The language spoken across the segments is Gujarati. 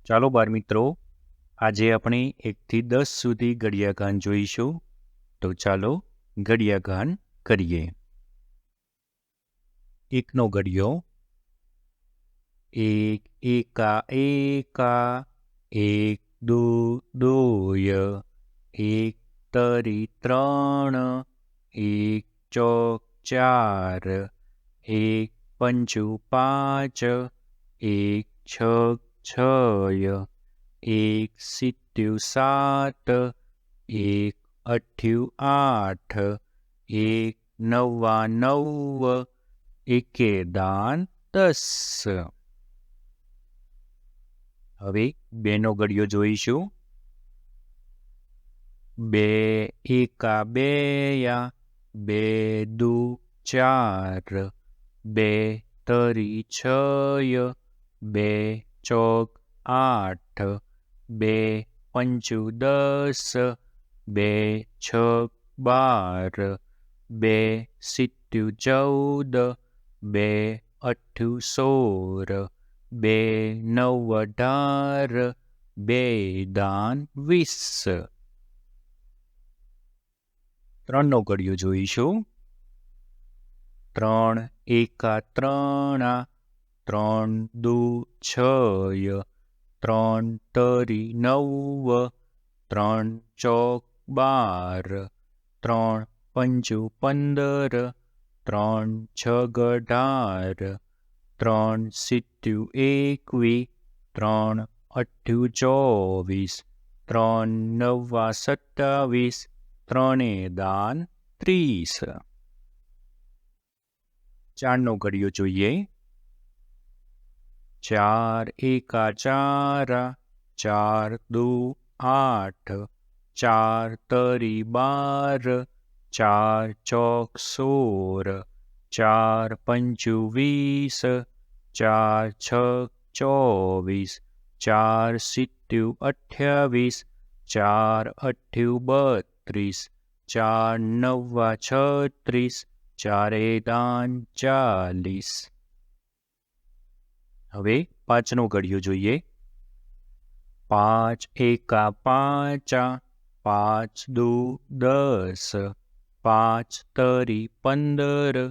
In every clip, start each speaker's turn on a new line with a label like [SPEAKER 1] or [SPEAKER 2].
[SPEAKER 1] ચાલો બાળ મિત્રો, આજે આપણે 1 થી 10 સુધી ઘડિયાગાન જોઈશું. તો ચાલો ઘડિયાગાન કરીએ. 1નો ઘડિયો. 1 એકા એકા, 1 દુ દોય, 1 તરી 3, 1 ચોક 4, 1 પંચું 5, 1 છગ 6, 1 સિત્યું 7, 1 અઠ્યું 8, 1 નવા 9, એકે દાન 10. હવે 2નો ઘડિયો જોઈશું. 2 એકા 2, 2 દુ 4, 2 તરી 6, 2 ચોક 8, 2 પંચું 10, 2 છગ 12, 2 સિત્યું 14, 2 અઠ્ઠું 16, 2 નવ 18, 2 દાન 20. 3નો ઘડિયો જોઈશું. 3 એકા 3, 3 દુ 6, 3 તરી 9, 3 ચોક 12, 3 પંચું 15, 3 છગ 18, 3 સિત્યું 21, 3 અઠ્ઠું 24, 3 નવા 27, 3 દાન 30. 4નો ઘડિયો જોઈએ. 4 એકા 4, 4 દુ 8, 4 તરી 12, 4 ચોક 16, 4 પંચું 20, 4 છગ 24, 4 સિત્યું 28, 4 અઠ્ઠું 32, 4 નવા 36, 4 દાન 40. હવે 5નો ઘડિયો જોઈએ. 5 એકા 5, 5 દુ 10, 5 તરી 15,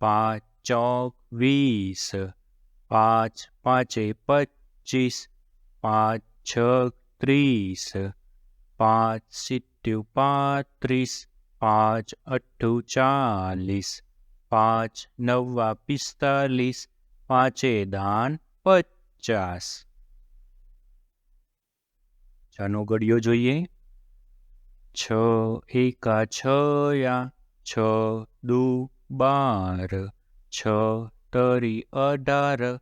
[SPEAKER 1] 5 ચોક 20, 5 પાંચે 25, 5 છગ 30, 5 સિત્યું 35, 5 અઠ્ઠું 40, 5 નવા 45, 5 દાન 50. 6નો ઘડિયો જોઈએ. 6 એકા 6, 6 દુ 12, 6 તરી 18,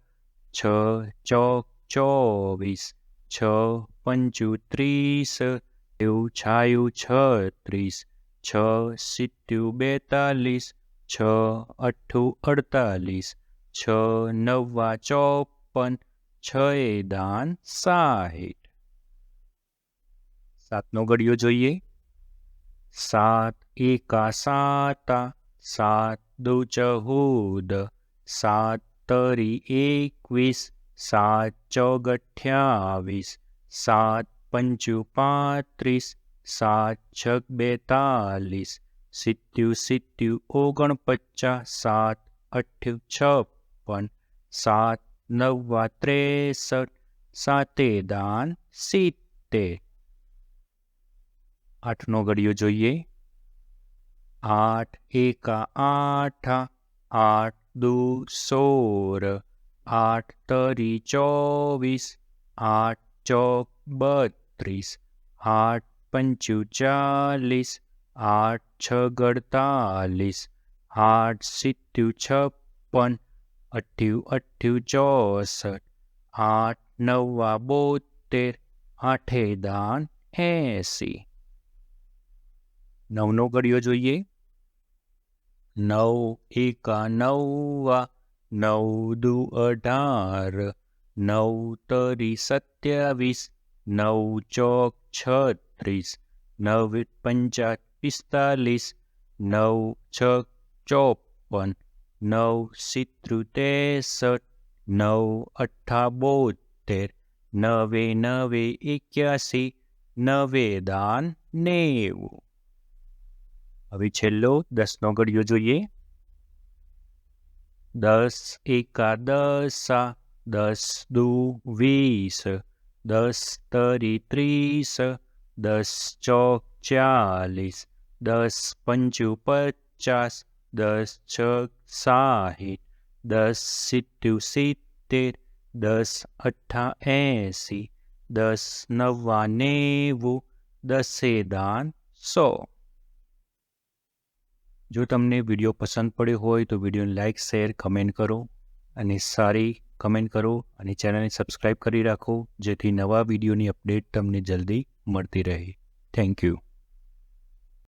[SPEAKER 1] 6 ચોક 24, 6 પંચું 30, 6 છાયું 36, 6 સિત્યું 42, 6 અઠ્ઠું 48, 6 નવા 54, 6 દાન 60. 7નો ઘડિયો જોઈએ. 7 એકા 7, 7 દુ 14, 7 તરી 21, 7 ચોક 28, 7 પંચું 35, 7 છગ 42, સિત્યું 49, 7 અઠ્ઠું 56, 7 નવા 63, 7 દાન 70. 8નો ઘડિયો જોઈએ. 8 એકા 8, 8 દુ 16, 8 તરી 24, 8 ચોક 32, 8 પંચું 40, 8 છગ 48, 8 સિત્યું 56, 8 64, 8 નવા 72, 8 દાન 80. 9નો ઘડિયો જોઈએ. 9 એકા 9, 9 દુ 18, 9 તરી 27, 9 ચોક 36, 9 પંચા 45, 9 છગ 54, 9 સિત્રું 63, 9 અઠ્ઠા 72, નવે નવે 81, નવે દાન 90. હવે છેલ્લો 10નો ઘડિયો જોઈએ. 10 એકા 10, 10 દુ 20, 10 તરી 30, 10 ચોક 40, 10 પંચુ 50, 10 છક 60, 10 સિત્તુ 70, 10 અઠ્ઠા 80, 10 નવ્વા 90, 10 દાન 100. જો તમને વિડીયો પસંદ પડ્યો હોય તો વિડીયોને લાઇક, શેર, કમેન્ટ કરો અને સારી કમેન્ટ કરો અને ચેનલને સબસ્ક્રાઈબ કરી રાખો જેથી નવા વિડીયોની અપડેટ તમને જલ્દી મળતી રહે. Thank you.